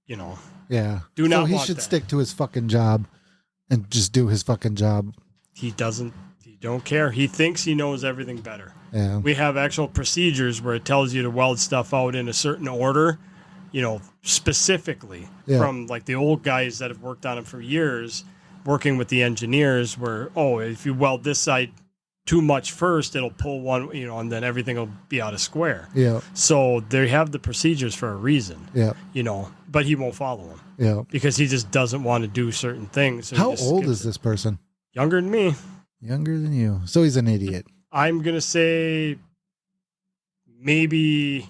Yeah. Do not So he want should that. stick to his fucking job and just do his fucking job. He don't care. He thinks he knows everything better. Yeah. We have actual procedures where it tells you to weld stuff out in a certain order, specifically Yeah. from like the old guys that have worked on them for years, working with the engineers where, if you weld this side too much first, it'll pull one, and then everything will be out of square. Yeah. So they have the procedures for a reason, Yeah. but he won't follow them Yeah. because he just doesn't want to do certain things. So he How just old skips is it. this person? Younger than me. Younger than you. So he's an idiot. I'm going to say maybe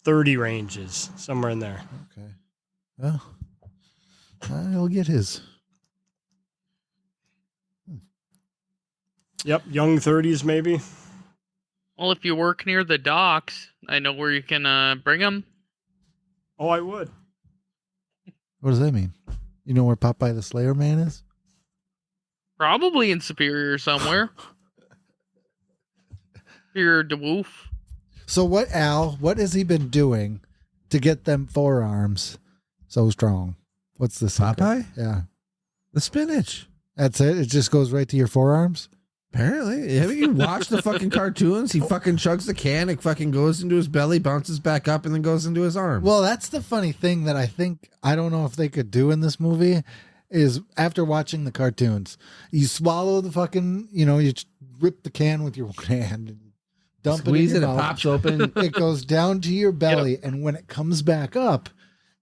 30 ranges, somewhere in there. Okay. Well, he'll get his. Yep, young 30s maybe. Well, if you work near the docks, I know where you can bring them. Oh, I would. What does that mean? You know where Popeye the Slayer Man is? Probably in Superior somewhere. You're DeWolf. So what has he been doing to get them forearms so strong? What's the secret? Popeye? Yeah. The spinach. That's it? It just goes right to your forearms? Apparently. Have you watched the fucking cartoons? He fucking chugs the can, it fucking goes into his belly, bounces back up, and then goes into his arm. Well, that's the funny thing that I don't know if they could do in this movie is after watching the cartoons, you swallow the fucking, you rip the can with your one hand and dump squeeze it in it, your it mouth. pops open. It goes down to your belly, and when it comes back up,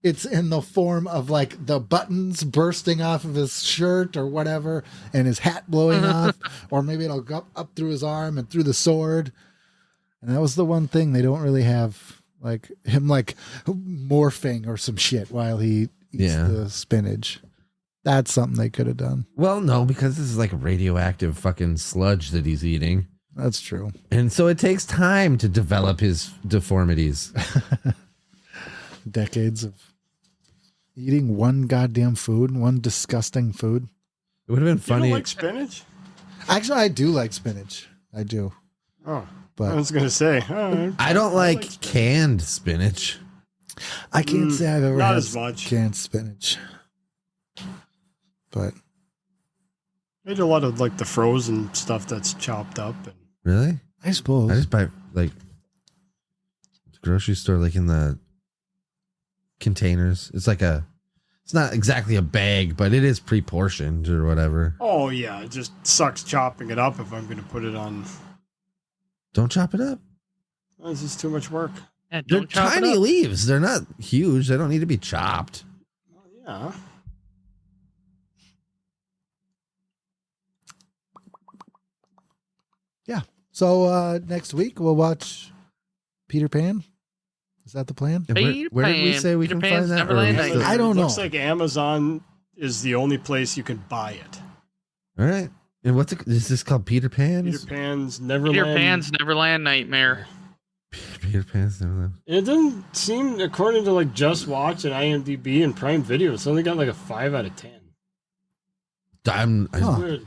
it's in the form of like the buttons bursting off of his shirt or whatever, and his hat blowing off, or maybe it'll go up through his arm and through the sword. And that was the one thing they don't really have, like him like morphing or some shit while he eats the spinach. That's something they could have done. Well, no, because this is like radioactive fucking sludge that he's eating. That's true. And so it takes time to develop his deformities. Decades of eating one goddamn food, one disgusting food. It would have been You funny. don't like spinach? Actually, I do like spinach. I do. Oh, But I was going to say. I don't like canned spinach. I can't say I've ever not had as much. canned spinach. But I eat a lot of like the frozen stuff that's chopped up. And Really? I suppose. I just buy like the grocery store, like in the containers. It's not exactly a bag, but it is pre-portioned or whatever. oh yeah, it just sucks chopping it up if I'm going to put it on. Don't chop it up. This is too much work. Yeah, They're don't chop it tiny up. leaves. They're not huge. They don't need to be chopped. Yeah. So next week we'll watch Peter Pan, Is that the plan? And where did we say we Peter can Pan's find that? Neverland Or are we Night. still- I don't know. Looks like Amazon is the only place you can buy it. All right. And is this called Peter Pan's? Peter Pan's Neverland. Peter Pan's Neverland Nightmare. Peter Pan's Neverland. It doesn't seem, according to like Just Watch and IMDb and Prime Video, it's only got like a 5 out of 10. Huh. Weird.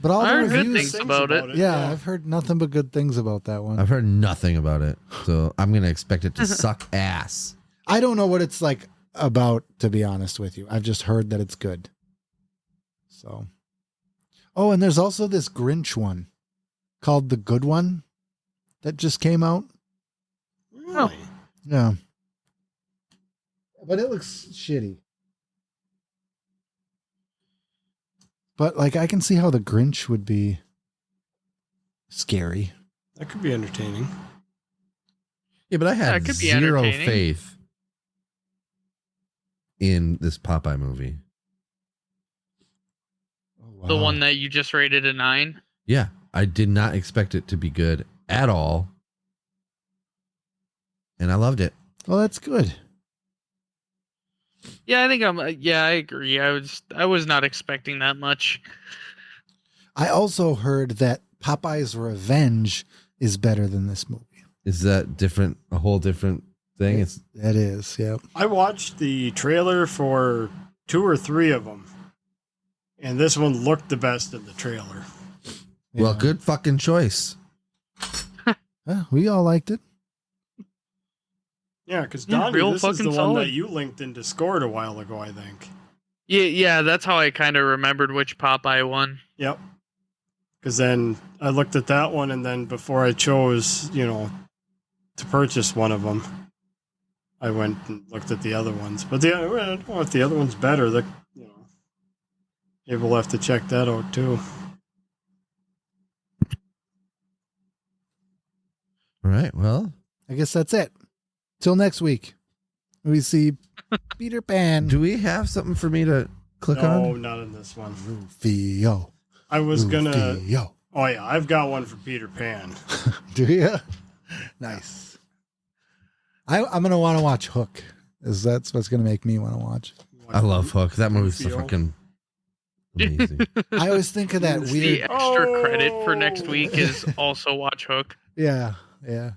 But all I the heard good reviews. things about it. Yeah, I've heard nothing but good things about that one. I've heard nothing about it, so I'm gonna expect it to suck ass. I don't know what it's like about, to be honest with you. I've just heard that it's good. So, oh, and there's also this Grinch one called The Good One that just came out. Really? Yeah. But it looks shitty. But like I can see how the Grinch would be scary. That could be entertaining. Yeah, but I Yeah, had it could be zero entertaining. faith in this Popeye movie. Oh, The wow. one that you just rated a 9. Yeah, I did not expect it to be good at all, and I loved it. Well, that's good. Yeah, I think I agree. I was not expecting that much. I also heard that Popeye's Revenge is better than this movie. Is that different? A whole different thing? It's That is, yeah. I watched the trailer for 2 or 3 of them, and this one looked the best in the trailer. well, Yeah. good fucking choice. Yeah, we all liked it. Yeah, because Yeah, Donnie, real this is the fucking one solid. that you linked in Discord a while ago, I think. Yeah, that's how I kind of remembered which Popeye one. Yep. Because then I looked at that one, and then before I chose, to purchase one of them, I went and looked at the other ones. But I don't know if the other one's better. Maybe we'll have to check that out too. All right. Well, I guess that's it. Till next week. We see Peter Pan. do we have something for me to click No, on? not in this one. Rufio. I was gonna. Rufio. Oh yeah, I've got one for Peter Pan. Do you? Nice. I'm gonna want to watch Hook. That's what's gonna make me want to watch. I love Hook. That movie's so Rufio. fucking amazing. I always think of that The weird. extra credit for next week is also watch Hook. Yeah, yeah.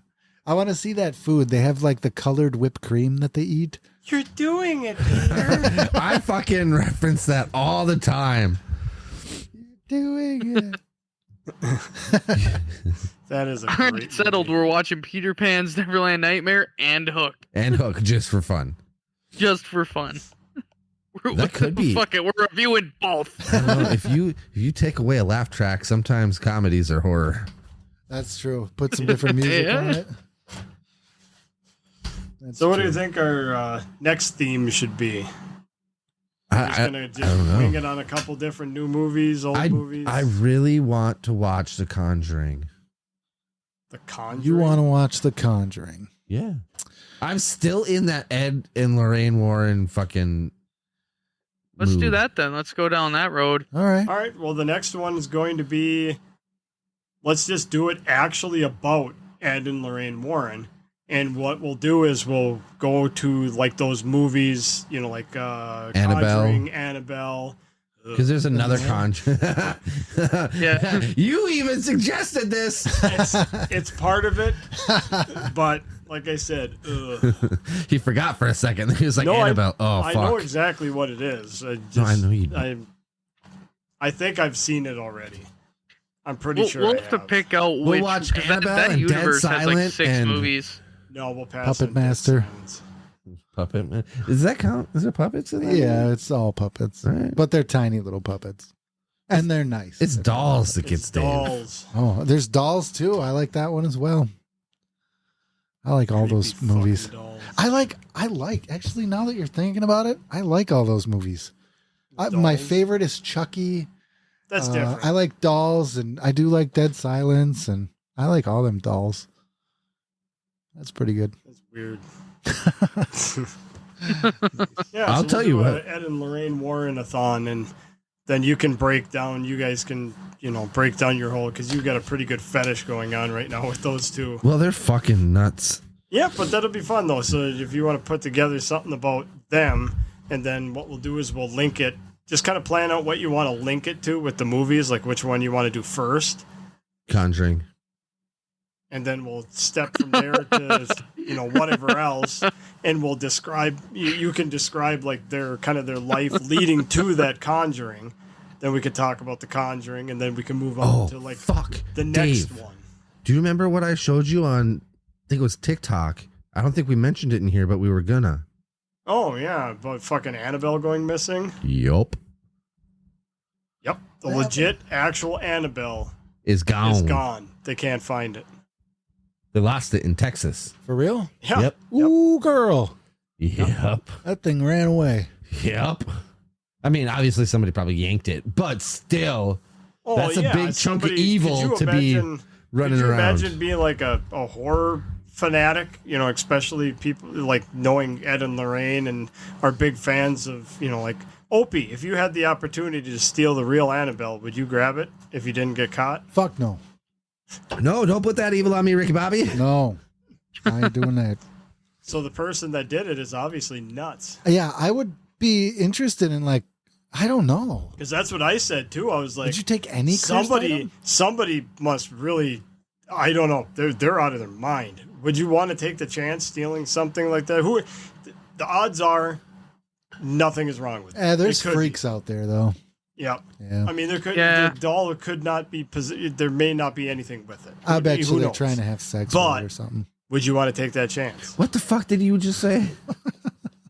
I want to see that food. They have like the colored whipped cream that they eat. You're doing it, Peter. I fucking reference that all the time. Doing it. That is a All right, great settled. movie. We're watching Peter Pan's Neverland Nightmare and Hook And Hook just for fun. just for fun. That could be. Fuck it, we're reviewing both. I don't know, if you take away a laugh track, sometimes comedies are horror. That's true. Put some different music on Yeah. it. That's So, what do you true. think our next theme should be? Just I gonna just don't know. wing it on a couple different new movies, old movies. I really want to watch The Conjuring. The Conjuring. You want to watch The Conjuring? Yeah. I'm still in that Ed and Lorraine Warren fucking Let's do mood. that then. Let's go down that road. All right. All right. Well, the next one is going to be. Let's just do it actually about Ed and Lorraine Warren. And what we'll do is we'll go to like those movies, like Annabelle. Conjuring, Annabelle. Because there's another Conjuring. Yeah. You even suggested this. It's part of it, but like I said, He forgot for a second. He was like, No, Annabelle. I Fuck. know exactly what it is. I know you do. I think I've seen it already. I'm pretty sure. We'll I have to have. pick out which. watch 'cause Annabelle that and Dead universe has like Silent 6 and- movies. No, we'll pass. Puppet on Dead Master. Silence. Puppet Man. Does that count? Is there puppets in that? Yeah, it's all puppets, Right. but they're tiny little puppets, and they're nice. It's They're dolls that It's gets Dave. dolls. Oh, there's dolls too. I like that one as well. I like all those Creepy movies. fucking dolls. I like actually, now that you're thinking about it, I like all those movies. My Dolls? favorite is Chucky. That's different. I like dolls, and I do like Dead Silence, and I like all them dolls. That's pretty good. That's weird. Yeah, I'll so tell we'll you do what. a Ed and Lorraine Warren-a-thon, and then you can break down. You guys can, break down your whole because you've got a pretty good fetish going on right now with those two. Well, they're fucking nuts. Yeah, but that'll be fun though. So if you want to put together something about them, and then what we'll do is we'll link it. Just kind of plan out what you want to link it to with the movies, like which one you want to do first, Conjuring. and then we'll step from there to whatever else, and we'll describe. You can describe like their life leading to that Conjuring. Then we could talk about the Conjuring, and then we can move on to like the next Dave, one. Do you remember what I showed you on? I think it was TikTok. I don't think we mentioned it in here, but we were gonna. Oh yeah, about fucking Annabelle going missing. Yup. Yep, the legit actual Annabelle Is gone. is gone. They can't find it. They lost it in Texas. For real? Yeah. Yep. Ooh, girl. Yep. That thing ran away. Yep. I mean, obviously somebody probably yanked it, but still, Oh, that's a yeah, big chunk of could evil you to be imagine- running Could you around. imagine being like a horror fanatic? Especially people like knowing Ed and Lorraine and are big fans of like Opie. If you had the opportunity to steal the real Annabelle, would you grab it if you didn't get caught? Fuck no. No, don't put that evil on me, Ricky Bobby. No. I ain't doing that. So the person that did it is obviously nuts. Yeah, I would be interested in like, I don't know. Because that's what I said too. I was like, Did you take any cursed item? somebody must really, I don't know, they're out of their mind. Would you want to take the chance stealing something like that? The odds are nothing is wrong with it. There's It could freaks out there though. be. Yeah. Yeah. I mean, Yeah. the doll could not be, there may not be anything with it. I bet Who you they're knows? trying to have sex But- with it or something. Would you want to take that chance? What the fuck did you just say?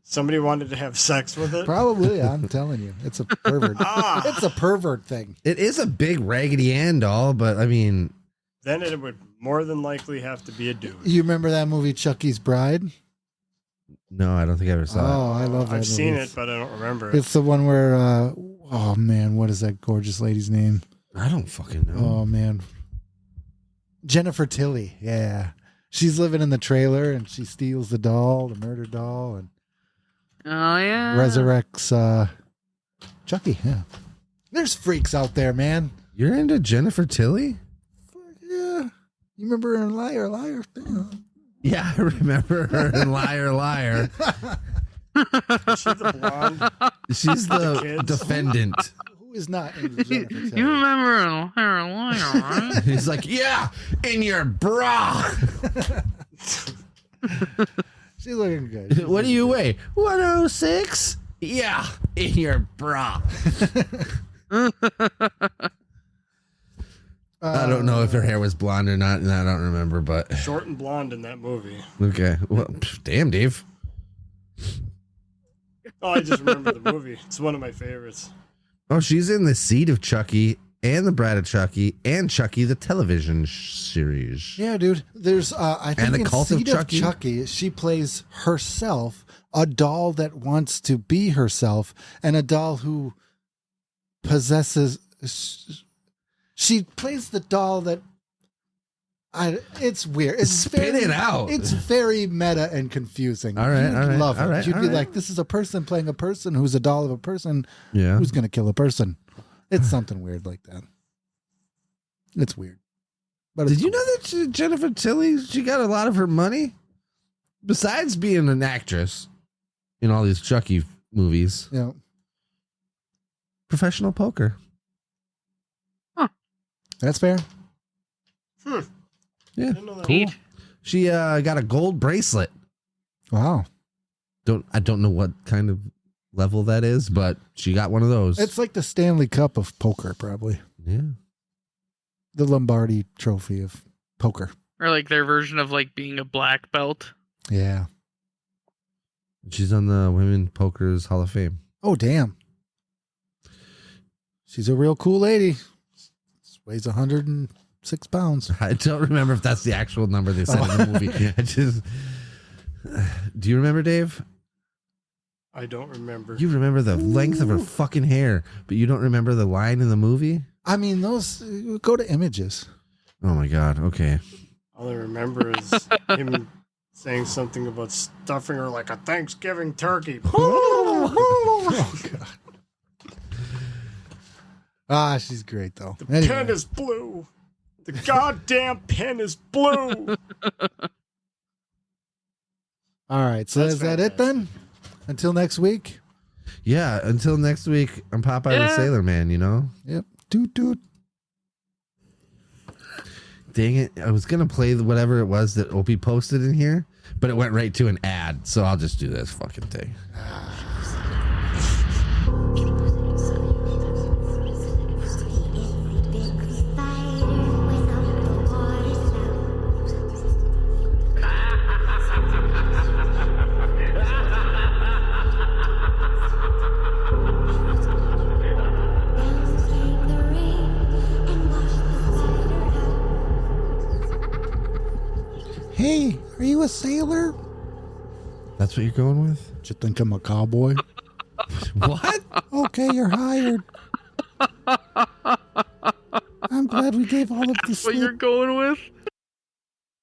Somebody wanted to have sex with it? Probably, I'm telling you. It's a pervert. It's a pervert thing. It is a big Raggedy Ann doll, but I mean, Then it would more than likely have to be a dude. You remember that movie Chucky's Bride? no, I don't think I ever saw Oh, I love that I've movie. seen it, but I don't remember it. It's the one where oh man, what is that gorgeous lady's name? it. I don't fucking know. Oh man. Jennifer Tilly. Yeah. She's living in the trailer and she steals the doll, the murder doll, and Oh yeah. resurrects Chucky. Yeah. There's freaks out there, man. You're into Jennifer Tilly? Yeah. You remember her in Liar Liar? Yeah, I remember her in Liar Liar. Is she the blonde? She's the kids? defendant. Who is not into Jennifer Tilly? You remember a liar, right? He's like, yeah, in your bra. She's looking good. What do you weigh? 106? Yeah, in your bra. I don't know if her hair was blonde or not, and I don't remember, but Short and blonde in that movie. okay. Well, damn, Dave. Oh, I just remember the movie. It's one of my favorites. Oh, she's in The Seed of Chucky and The Bride of Chucky and Chucky the television series. Yeah, dude. There's I think And the in Cult of Seed Chucky? she plays herself, a doll that wants to be herself, and a doll who possesses. She plays the doll that. It's weird. It's Spit it out. It's very meta and confusing. All right, You'd all right, love all it. right, You'd all be right. like, this is a person playing a person who's a doll of a person Yeah. who's going to kill a person. It's something weird like that. It's weird. But Did it's you cool. know that Jennifer Tilly, she got a lot of her money? Besides being an actress in all these Chucky movies, You know, professional poker. that's fair. Yeah. Didn't know that. Neat. She got a gold bracelet. Wow. I don't know what kind of level that is, but she got one of those. It's like the Stanley Cup of poker, probably. yeah. The Lombardi trophy of poker. Or like their version of like being a black belt. Yeah. She's on the Women Poker's Hall of Fame. Oh, damn. She's a real cool lady. Weighs 106 pounds. I don't remember if that's the actual number they said in the movie. I just. Do you remember, Dave? I don't remember. You remember the length of her fucking hair, but you don't remember the line in the movie? I mean, those go to images. Oh my god. Okay. All I remember is him saying something about stuffing her like a Thanksgiving turkey. Oh, God. Ah, she's great, though. The pen is blue. The goddamn pen is blue. All right. So That's is that it then? Until next week? Yeah, until next week, I'm Popeye the Yeah. Sailor Man, you know? Yep. Toot toot. Dang it. I was going to play whatever it was that Opie posted in here, but it went right to an ad. So I'll just do this fucking thing. Hey, are you a sailor? That's what you're going with? Did you think I'm a cowboy? What? Okay, you're hired. I'm glad we gave all of the What you're slip. going with?